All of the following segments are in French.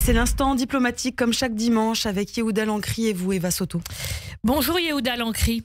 C'est l'instant diplomatique comme chaque dimanche avec Yehuda Lankri et vous, Eva Soto. Bonjour Yehuda Lankri.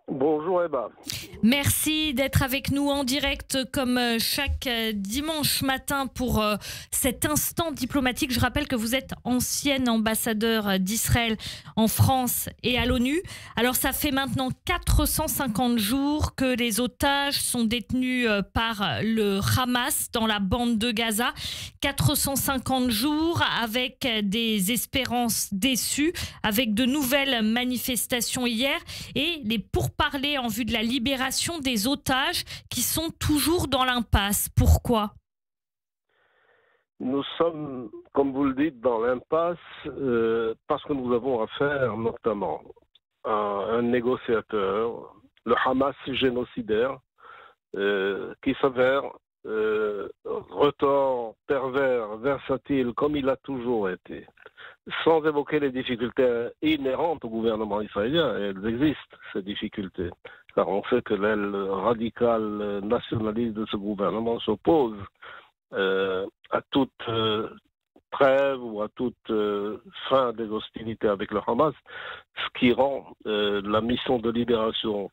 Bonjour Eva. Merci d'être avec nous en direct comme chaque dimanche matin pour cet instant diplomatique. Je rappelle que vous êtes ancien ambassadeur d'Israël en France et à l'ONU. Alors ça fait maintenant 450 jours que les otages sont détenus par le Hamas dans la bande de Gaza. 450 jours avec des espérances déçues, avec de nouvelles manifestations hier et les pourparlers en vue de la libération des otages qui sont toujours dans l'impasse. Pourquoi ? Nous sommes, comme vous le dites, dans l'impasse parce que nous avons affaire notamment à un négociateur, le Hamas génocidaire, qui s'avère retors, pervers, versatile, comme il a toujours été. Sans évoquer les difficultés inhérentes au gouvernement israélien, et elles existent, ces difficultés, car on sait que l'aile radicale nationaliste de ce gouvernement s'oppose à toute trêve ou à toute fin des hostilités avec le Hamas, ce qui rend la mission de libération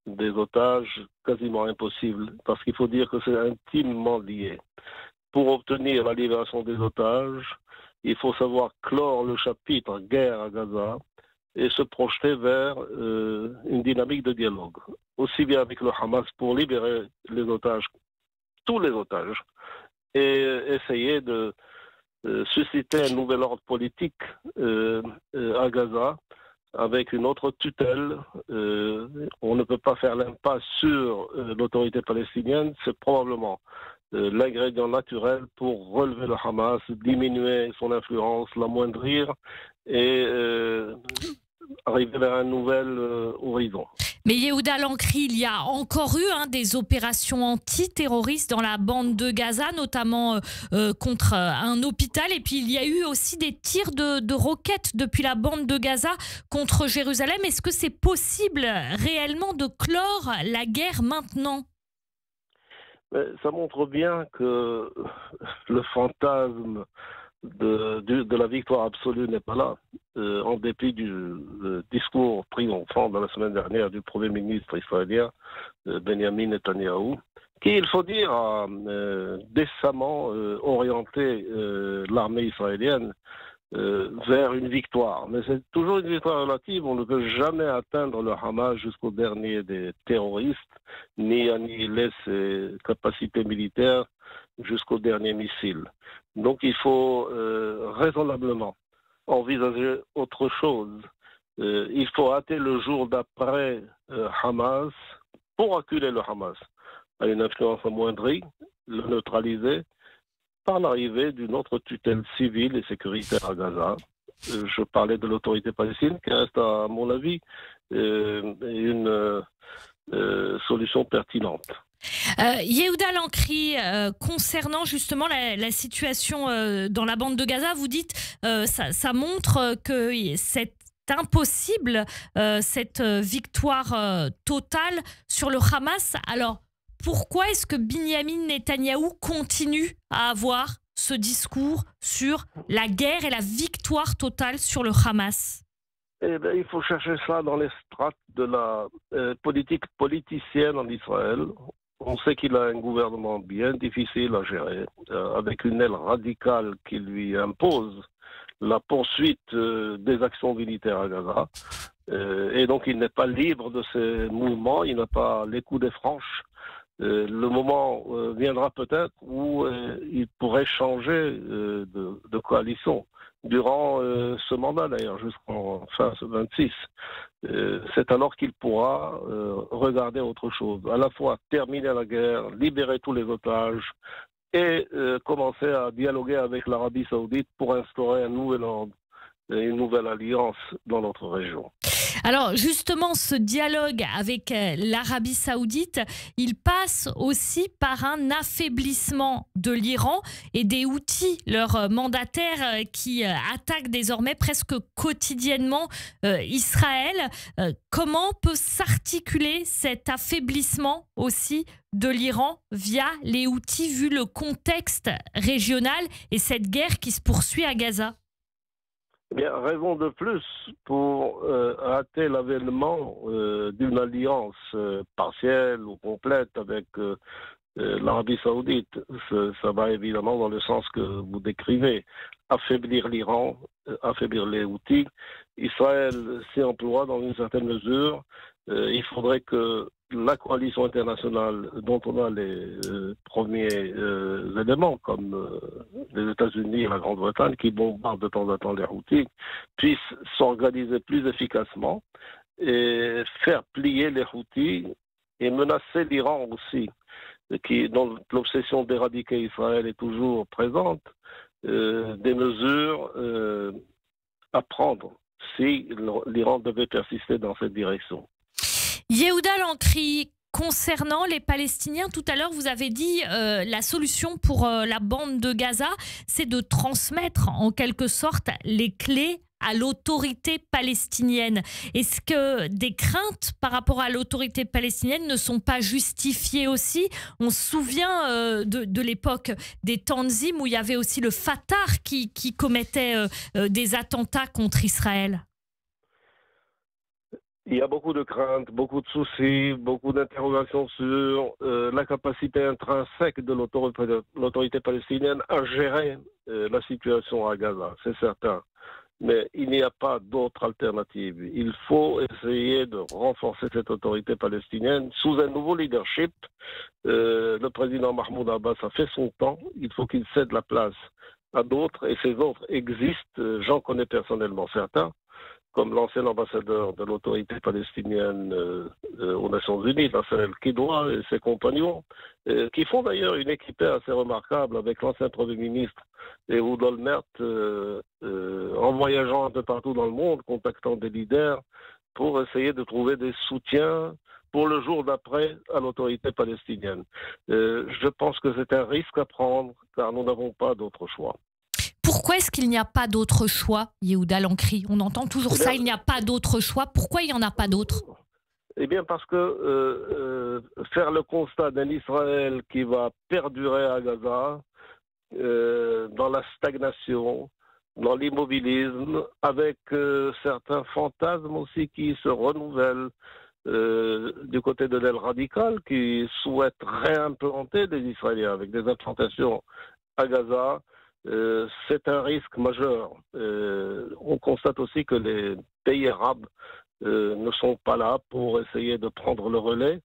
des otages quasiment impossible, parce qu'il faut dire que c'est intimement lié. Pour obtenir la libération des otages, il faut savoir clore le chapitre guerre à Gaza et se projeter vers une dynamique de dialogue, aussi bien avec le Hamas pour libérer les otages, tous les otages, et essayer de susciter un nouvel ordre politique à Gaza avec une autre tutelle. On ne peut pas faire l'impasse sur l'autorité palestinienne, c'est probablement l'ingrédient naturel pour relever le Hamas, diminuer son influence, l'amoindrir et arriver vers un nouvel horizon. Mais Yehuda Lankri, il y a encore eu des opérations antiterroristes dans la bande de Gaza, notamment contre un hôpital. Et puis il y a eu aussi des tirs de roquettes depuis la bande de Gaza contre Jérusalem. Est-ce que c'est possible réellement de clore la guerre maintenant ? Ça montre bien que le fantasme de la victoire absolue n'est pas là, en dépit du discours triomphant de la semaine dernière du Premier ministre israélien, Benjamin Netanyahou, qui, il faut dire, a décemment orienté l'armée israélienne vers une victoire. Mais c'est toujours une victoire relative. On ne peut jamais atteindre le Hamas jusqu'au dernier des terroristes, ni annihiler ses capacités militaires jusqu'au dernier missile. Donc il faut raisonnablement envisager autre chose. Il faut hâter le jour d'après Hamas pour acculer le Hamas à une influence amoindrie, le neutraliser par l'arrivée d'une autre tutelle civile et sécuritaire à Gaza. Je parlais de l'autorité palestinienne qui reste, à mon avis, une solution pertinente. Yehuda Lankri, concernant justement la situation dans la bande de Gaza, vous dites ça montre que c'est impossible cette victoire totale sur le Hamas. Alors pourquoi est-ce que Binyamin Netanyahou continue à avoir ce discours sur la guerre et la victoire totale sur le Hamas ? Eh bien, il faut chercher ça dans les strates de la politique politicienne en Israël. On sait qu'il a un gouvernement bien difficile à gérer, avec une aile radicale qui lui impose la poursuite des actions militaires à Gaza. Et donc, il n'est pas libre de ses mouvements, il n'a pas les coups des franches. Le moment viendra peut-être où il pourrait changer de coalition durant ce mandat d'ailleurs, jusqu'en fin 26. C'est alors qu'il pourra regarder autre chose, à la fois terminer la guerre, libérer tous les otages et commencer à dialoguer avec l'Arabie Saoudite pour instaurer un nouvel ordre, une nouvelle alliance dans notre région. Alors justement, ce dialogue avec l'Arabie Saoudite, il passe aussi par un affaiblissement de l'Iran et des Houthis, leurs mandataires qui attaquent désormais presque quotidiennement Israël. Comment peut s'articuler cet affaiblissement aussi de l'Iran via les Houthis, vu le contexte régional et cette guerre qui se poursuit à Gaza? Eh bien, raison de plus pour rater l'avènement d'une alliance partielle ou complète avec l'Arabie Saoudite. Ça va évidemment dans le sens que vous décrivez. Affaiblir l'Iran, affaiblir les Houthis. Israël s'y emploie dans une certaine mesure. Il faudrait que la coalition internationale dont on a les premiers éléments, comme les États-Unis et la Grande-Bretagne, qui bombardent de temps en temps les Houthis, puissent s'organiser plus efficacement et faire plier les Houthis et menacer l'Iran aussi, dont l'obsession d'éradiquer Israël est toujours présente, des mesures à prendre si l'Iran devait persister dans cette direction. Yehuda Lankri, concernant les Palestiniens, tout à l'heure vous avez dit la solution pour la bande de Gaza, c'est de transmettre en quelque sorte les clés à l'autorité palestinienne. Est-ce que des craintes par rapport à l'autorité palestinienne ne sont pas justifiées aussi? On se souvient de l'époque des Tanzim où il y avait aussi le Fatah qui commettait des attentats contre Israël. Il y a beaucoup de craintes, beaucoup de soucis, beaucoup d'interrogations sur la capacité intrinsèque de l'autorité palestinienne à gérer la situation à Gaza, c'est certain. Mais il n'y a pas d'autre alternative. Il faut essayer de renforcer cette autorité palestinienne sous un nouveau leadership. Le président Mahmoud Abbas a fait son temps. Il faut qu'il cède la place à d'autres. Et ces autres existent. J'en connais personnellement certains, comme l'ancien ambassadeur de l'autorité palestinienne aux Nations Unies, Nasser El-Kidwa et ses compagnons, qui font d'ailleurs une équipée assez remarquable avec l'ancien Premier ministre Ehud Olmert, en voyageant un peu partout dans le monde, contactant des leaders pour essayer de trouver des soutiens pour le jour d'après à l'autorité palestinienne. Je pense que c'est un risque à prendre, car nous n'avons pas d'autre choix. Pourquoi est-ce qu'il n'y a pas d'autre choix, Yehuda Lankri? On entend toujours ça, il n'y a pas d'autre choix. Pourquoi il n'y en a pas d'autre? Eh bien, parce que faire le constat d'un Israël qui va perdurer à Gaza, dans la stagnation, dans l'immobilisme, avec certains fantasmes aussi qui se renouvellent du côté de l'aile radicale, qui souhaite réimplanter des Israéliens avec des implantations à Gaza. C'est un risque majeur. On constate aussi que les pays arabes ne sont pas là pour essayer de prendre le relais,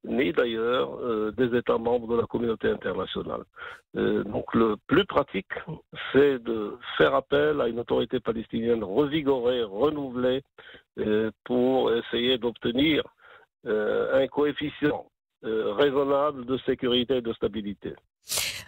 ni d'ailleurs des États membres de la communauté internationale. Donc le plus pratique, c'est de faire appel à une autorité palestinienne revigorée, renouvelée, pour essayer d'obtenir un coefficient raisonnable de sécurité et de stabilité.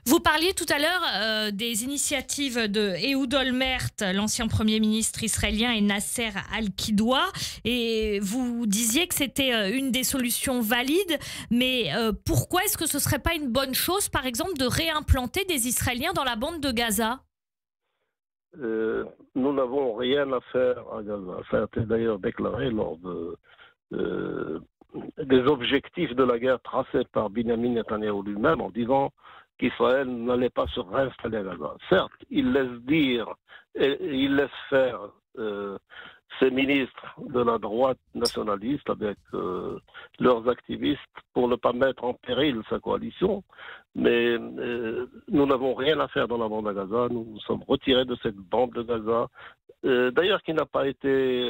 Vous parliez tout à l'heure des initiatives de Ehud Olmert, l'ancien Premier ministre israélien, et Nasser Al-Kidwa, et vous disiez que c'était une des solutions valides, mais pourquoi est-ce que ce ne serait pas une bonne chose, par exemple, de réimplanter des Israéliens dans la bande de Gaza? Nous n'avons rien à faire à Gaza. Ça a été d'ailleurs déclaré lors des objectifs de la guerre tracés par Benjamin Netanyahu lui-même, en disant qu'Israël n'allait pas se réinstaller à Gaza. Certes, il laisse dire et il laisse faire ces ministres de la droite nationaliste avec leurs activistes pour ne pas mettre en péril sa coalition, mais nous n'avons rien à faire dans la bande de Gaza. Nous nous sommes retirés de cette bande de Gaza, d'ailleurs qui n'a pas été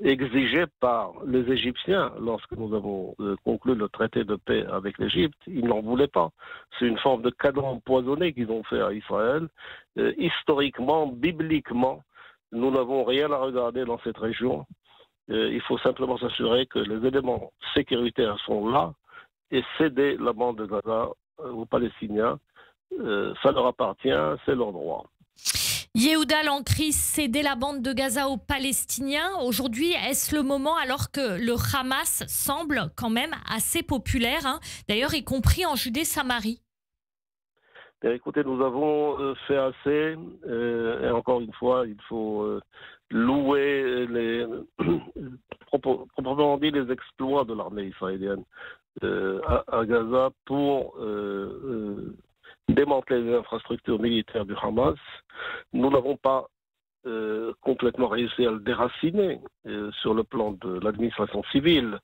exigé par les Égyptiens lorsque nous avons conclu le traité de paix avec l'Égypte. Ils n'en voulaient pas. C'est une forme de cadeau empoisonné qu'ils ont fait à Israël. Historiquement, bibliquement, nous n'avons rien à regarder dans cette région. Il faut simplement s'assurer que les éléments sécuritaires sont là et céder la bande de Gaza aux Palestiniens. Ça leur appartient, c'est leur droit. Yehuda Lankri, céder la bande de Gaza aux Palestiniens. Aujourd'hui, est-ce le moment alors que le Hamas semble quand même assez populaire, hein, d'ailleurs y compris en Judée-Samarie? Écoutez, nous avons fait assez, et encore une fois, il faut louer proprement dit les exploits de l'armée israélienne à Gaza pour démanteler les infrastructures militaires du Hamas. Nous n'avons pas complètement réussi à le déraciner sur le plan de l'administration civile.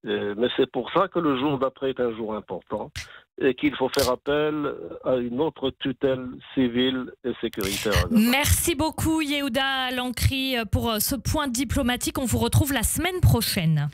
Mais c'est pour ça que le jour d'après est un jour important et qu'il faut faire appel à une autre tutelle civile et sécuritaire. Merci beaucoup Yehuda Lankri pour ce point diplomatique. On vous retrouve la semaine prochaine.